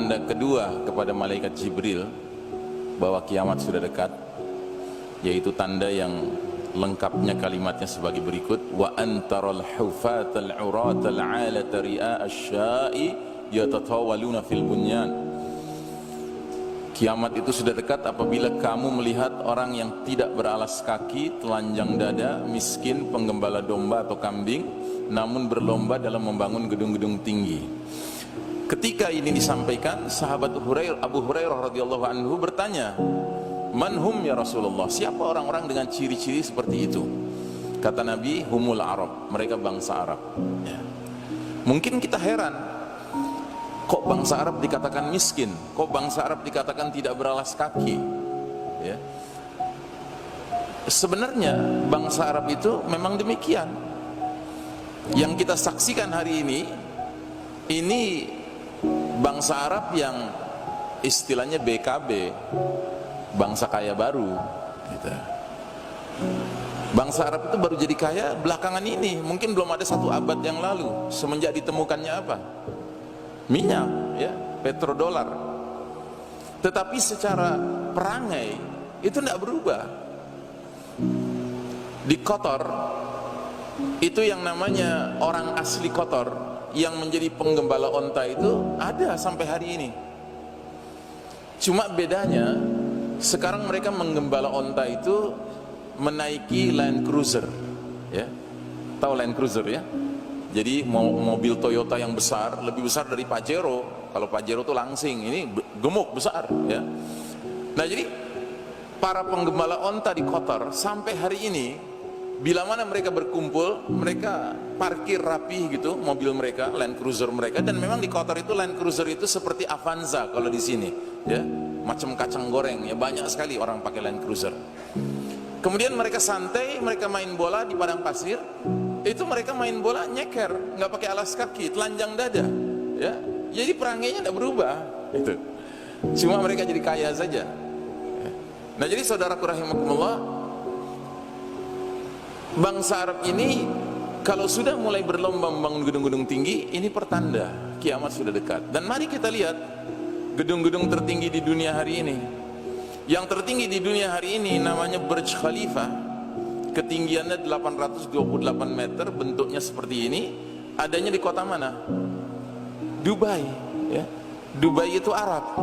tanda kedua kepada malaikat Jibril bahwa kiamat sudah dekat, yaitu tanda yang lengkapnya kalimatnya sebagai berikut: wa antaral hufatal uratal alata ri'a asya'i yatatawaluna fil bunyan. Kiamat itu sudah dekat apabila kamu melihat orang yang tidak beralas kaki, telanjang dada, miskin, penggembala domba atau kambing, namun berlomba dalam membangun gedung-gedung tinggi. Ketika ini disampaikan, sahabat Abu Hurairah radhiyallahu anhu bertanya, "Man hum ya Rasulullah? Siapa orang-orang dengan ciri-ciri seperti itu?" Kata Nabi, "Humul Arab." Mereka bangsa Arab. Ya. Mungkin kita heran, kok bangsa Arab dikatakan miskin? Kok bangsa Arab dikatakan tidak beralas kaki? Ya. Sebenarnya bangsa Arab itu memang demikian. Yang kita saksikan hari ini bangsa Arab yang istilahnya BKB, bangsa kaya baru gitu. Bangsa Arab itu baru jadi kaya belakangan ini, mungkin belum ada 1 abad yang lalu, semenjak ditemukannya apa? Minyak, ya, petrodolar. Tetapi secara perangai itu tidak berubah. Di Qatar itu yang namanya orang asli Qatar yang menjadi penggembala onta itu ada sampai hari ini. Cuma bedanya sekarang mereka menggembala onta itu menaiki Land Cruiser, ya. Tahu Land Cruiser, ya? Jadi mobil Toyota yang besar, lebih besar dari Pajero. Kalau Pajero itu langsing, ini gemuk besar, ya. Nah, jadi para penggembala onta di Qatar sampai hari ini, bila mana mereka berkumpul, mereka parkir rapi gitu mobil mereka, Land Cruiser mereka. Dan memang di Qatar itu Land Cruiser itu seperti Avanza kalau di sini, ya, macam kacang goreng, ya, banyak sekali orang pakai Land Cruiser. Kemudian mereka santai, mereka main bola di padang pasir. Itu mereka main bola nyeker, nggak pakai alas kaki, telanjang dada, ya. Jadi perangainya tidak berubah, itu. Cuma mereka jadi kaya saja. Nah, jadi saudaraku rahimakumullah, bangsa Arab ini kalau sudah mulai berlomba membangun gedung-gedung tinggi, ini pertanda kiamat sudah dekat. Dan mari kita lihat gedung-gedung tertinggi di dunia hari ini. Yang tertinggi di dunia hari ini namanya Burj Khalifa. Ketinggiannya 828 meter, bentuknya seperti ini. Adanya di kota mana? Dubai, ya. Dubai itu Arab.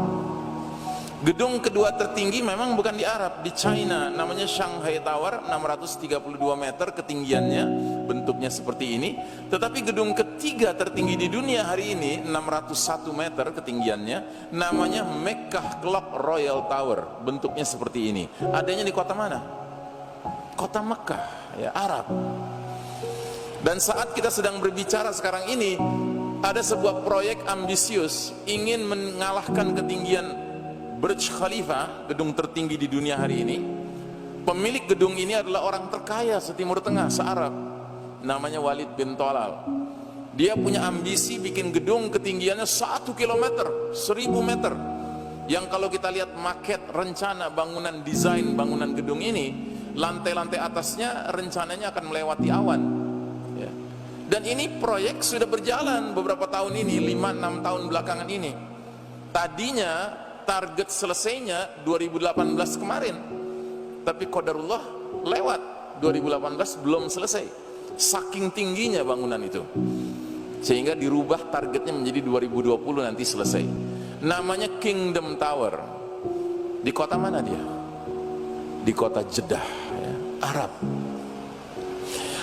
Gedung kedua tertinggi memang bukan di Arab, di China, namanya Shanghai Tower, 632 meter ketinggiannya, bentuknya seperti ini. Tetapi gedung ketiga tertinggi di dunia hari ini, 601 meter ketinggiannya, namanya Mecca Clock Royal Tower, bentuknya seperti ini. Adanya di kota mana? Kota Mekah, ya, Arab. Dan saat kita sedang berbicara sekarang ini, ada sebuah proyek ambisius ingin mengalahkan ketinggian Burj Khalifa, gedung tertinggi di dunia hari ini. Pemilik gedung ini adalah orang terkaya setimur tengah, se-Arab, namanya Walid bin Thalal. Dia punya ambisi bikin gedung ketinggiannya 1 km, 1000 meter. Yang kalau kita lihat maket rencana bangunan, desain bangunan gedung ini, lantai-lantai atasnya rencananya akan melewati awan, ya. Dan ini proyek sudah berjalan beberapa tahun ini, 5-6 tahun belakangan ini. Tadinya target selesainya 2018 kemarin, tapi qadarullah lewat 2018 belum selesai, saking tingginya bangunan itu, sehingga dirubah targetnya menjadi 2020 nanti selesai. Namanya Kingdom Tower. Di kota mana dia? Di kota Jeddah, ya, Arab.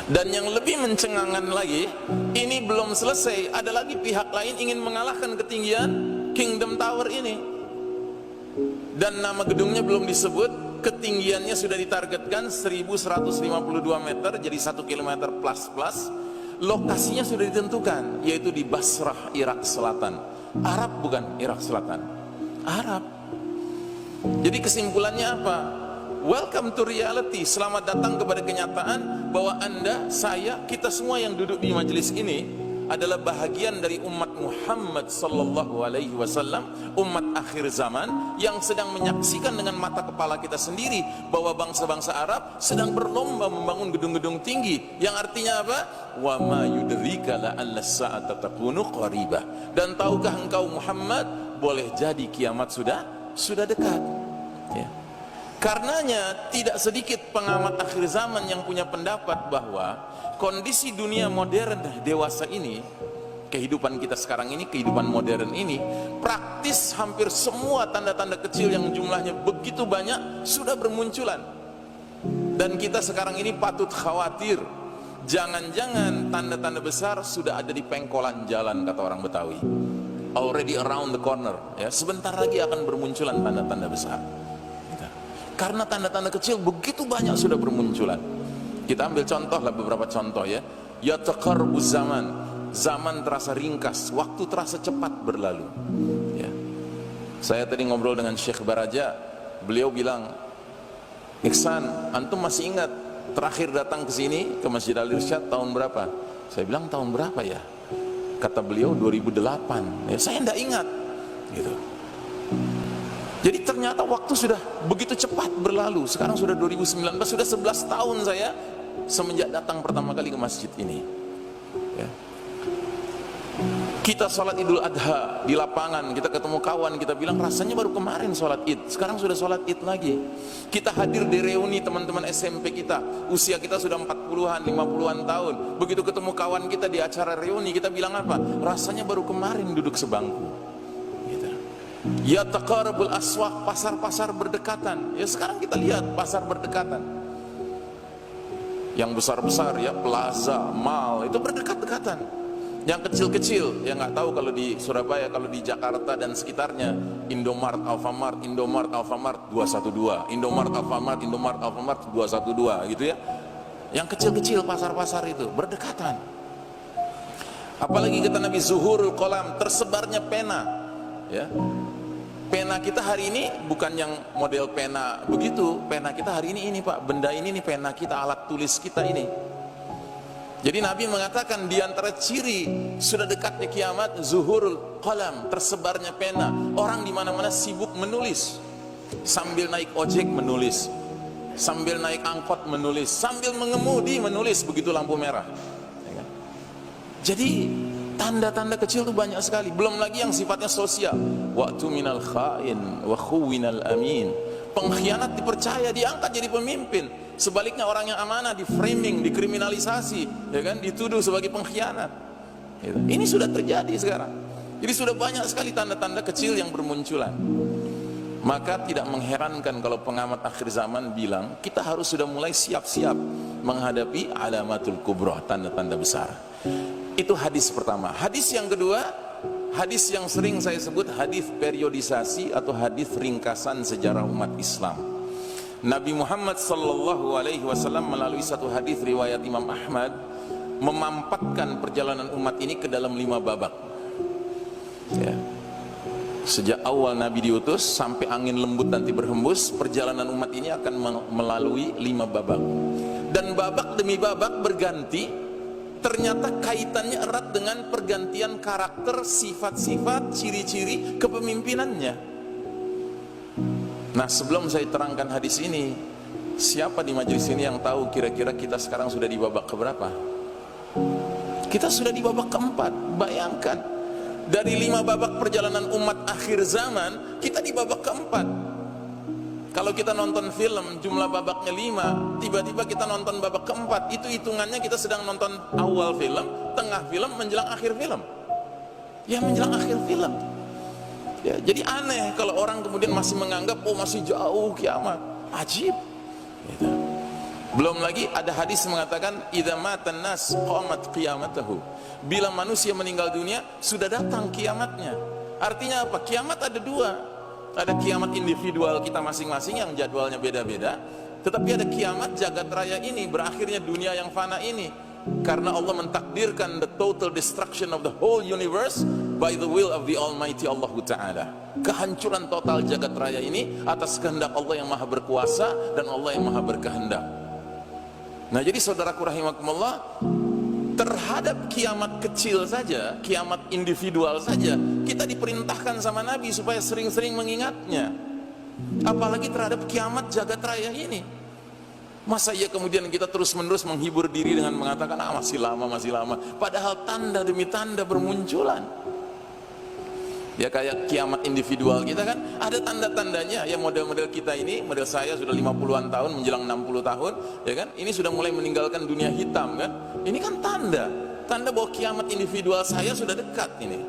Dan yang lebih mencengangkan lagi, ini belum selesai, ada lagi pihak lain ingin mengalahkan ketinggian Kingdom Tower ini. Dan nama gedungnya belum disebut, ketinggiannya sudah ditargetkan 1152 meter, jadi 1 km plus. Lokasinya sudah ditentukan, yaitu di Basrah, Irak Selatan. Arab bukan Irak Selatan, Arab. Jadi kesimpulannya apa? Welcome to reality. Selamat datang kepada kenyataan bahwa Anda, saya, kita semua yang duduk di majelis ini adalah bahagian dari umat Muhammad sallallahu alaihi wasallam, umat akhir zaman yang sedang menyaksikan dengan mata kepala kita sendiri bahwa bangsa-bangsa Arab sedang berlomba membangun gedung-gedung tinggi, yang artinya apa? Wa ma yudrika la alla sa'ata takunu qaribah. Dan tahukah engkau Muhammad boleh jadi kiamat sudah dekat. Ya. Karenanya tidak sedikit pengamat akhir zaman yang punya pendapat bahwa kondisi dunia modern dewasa ini, kehidupan kita sekarang ini, kehidupan modern ini, praktis hampir semua tanda-tanda kecil yang jumlahnya begitu banyak sudah bermunculan. Dan kita sekarang ini patut khawatir, jangan-jangan tanda-tanda besar sudah ada di pengkolan jalan, kata orang Betawi. Already around the corner, ya, sebentar lagi akan bermunculan tanda-tanda besar. Karena tanda-tanda kecil begitu banyak sudah bermunculan. Kita ambil contoh lah, beberapa contoh ya. Ya taqarrubuz zaman, zaman terasa ringkas, waktu terasa cepat berlalu. Ya. Saya tadi ngobrol dengan Syekh Baraja, beliau bilang, Iksan, antum masih ingat terakhir datang ke sini ke Masjid Al-Irsyad tahun berapa? Saya bilang tahun berapa ya? Kata beliau 2008. Ya, saya tidak ingat. Gitu. Jadi ternyata waktu sudah begitu cepat berlalu. Sekarang sudah 2019, sudah 11 tahun saya semenjak datang pertama kali ke masjid ini. Ya. Kita sholat Idul Adha di lapangan, kita ketemu kawan, kita bilang rasanya baru kemarin sholat Id. Sekarang sudah sholat Id lagi. Kita hadir di reuni teman-teman SMP kita, usia kita sudah 40-an, 50-an tahun. Begitu ketemu kawan kita di acara reuni, kita bilang apa? Rasanya baru kemarin duduk sebangku. Ya taqarrubul aswaq, pasar-pasar berdekatan. Ya sekarang kita lihat pasar berdekatan. Yang besar-besar ya, plaza, mall, itu berdekat-dekatan. Yang kecil-kecil, ya nggak tahu kalau di Surabaya, kalau di Jakarta dan sekitarnya, Indomart, Alfamart, Indomart, Alfamart 212, Indomart, Alfamart, Indomart, Alfamart 212 gitu ya. Yang kecil-kecil pasar-pasar itu berdekatan. Apalagi kata Nabi, zuhurul qalam, tersebarnya pena. Ya. Pena kita hari ini bukan yang model pena begitu. Pena kita hari ini Pak, benda ini nih pena kita, alat tulis kita ini. Jadi Nabi mengatakan di antara ciri sudah dekatnya kiamat, zuhurul qalam, tersebarnya pena. Orang di mana-mana sibuk menulis. Sambil naik ojek menulis, sambil naik angkot menulis, sambil mengemudi menulis, begitu lampu merah. Jadi tanda-tanda kecil itu banyak sekali. Belum lagi yang sifatnya sosial. Waktu minal khain wa khuwinal amin. Pengkhianat dipercaya, diangkat jadi pemimpin. Sebaliknya orang yang amanah di framing, dikriminalisasi, ya kan, dituduh sebagai pengkhianat. Ini sudah terjadi sekarang. Jadi sudah banyak sekali tanda-tanda kecil yang bermunculan. Maka tidak mengherankan kalau pengamat akhir zaman bilang kita harus sudah mulai siap-siap menghadapi alamatul kubra, tanda-tanda besar. Itu hadis pertama. Hadis yang kedua, hadis yang sering saya sebut hadis periodisasi atau hadis ringkasan sejarah umat Islam. Nabi Muhammad sallallahu alaihi wasallam melalui satu hadis riwayat Imam Ahmad memampatkan perjalanan umat ini ke dalam 5 babak. Ya. Sejak awal Nabi diutus sampai angin lembut nanti berhembus, perjalanan umat ini akan melalui 5 babak. Dan babak demi babak berganti. Ternyata kaitannya erat dengan pergantian karakter, sifat-sifat, ciri-ciri kepemimpinannya. Nah, sebelum saya terangkan hadis ini, siapa di majelis ini yang tahu kira-kira kita sekarang sudah di babak keberapa? Kita sudah di babak keempat. Bayangkan, dari 5 babak perjalanan umat akhir zaman, kita di babak keempat. Kalau kita nonton film jumlah babaknya 5, tiba-tiba kita nonton babak keempat, itu hitungannya kita sedang nonton awal film, tengah film, menjelang akhir film. Ya, menjelang akhir film. Ya, jadi aneh kalau orang kemudian masih menganggap oh masih jauh kiamat. Ajib. Gitu. Belum lagi ada hadis mengatakan idza matan nas qamat qiyamatuhu. Bila manusia meninggal dunia sudah datang kiamatnya. Artinya apa? Kiamat ada 2. Ada kiamat individual kita masing-masing yang jadwalnya beda-beda, tetapi ada kiamat jagat raya ini, berakhirnya dunia yang fana ini, karena Allah mentakdirkan the total destruction of the whole universe by the will of the Almighty Allah Ta'ala. Kehancuran total jagat raya ini atas kehendak Allah yang maha berkuasa dan Allah yang maha berkehendak. Nah, jadi saudaraku rahimakumullah, terhadap kiamat kecil saja, kiamat individual saja, kita diperintahkan sama Nabi supaya sering-sering mengingatnya. Apalagi terhadap kiamat jagat raya ini. Masa iya kemudian kita terus-menerus menghibur diri dengan mengatakan masih lama, masih lama. Padahal tanda demi tanda bermunculan. Ya kayak kiamat individual kita kan ada tanda-tandanya. Ya model-model kita ini, model saya sudah 50-an tahun menjelang 60 tahun, ya kan? Ini sudah mulai meninggalkan dunia hitam kan? Ini kan tanda bahwa kiamat individual saya sudah dekat ini.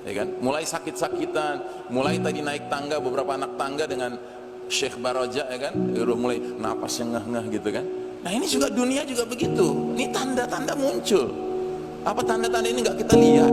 Ya kan? Mulai sakit-sakitan, mulai tadi naik tangga, beberapa anak tangga dengan Syekh Baraja, ya kan? Udah mulai napas yang ngeh-ngeh gitu kan? Nah ini juga dunia juga begitu. Ini tanda-tanda muncul. Apa tanda-tanda ini nggak kita lihat?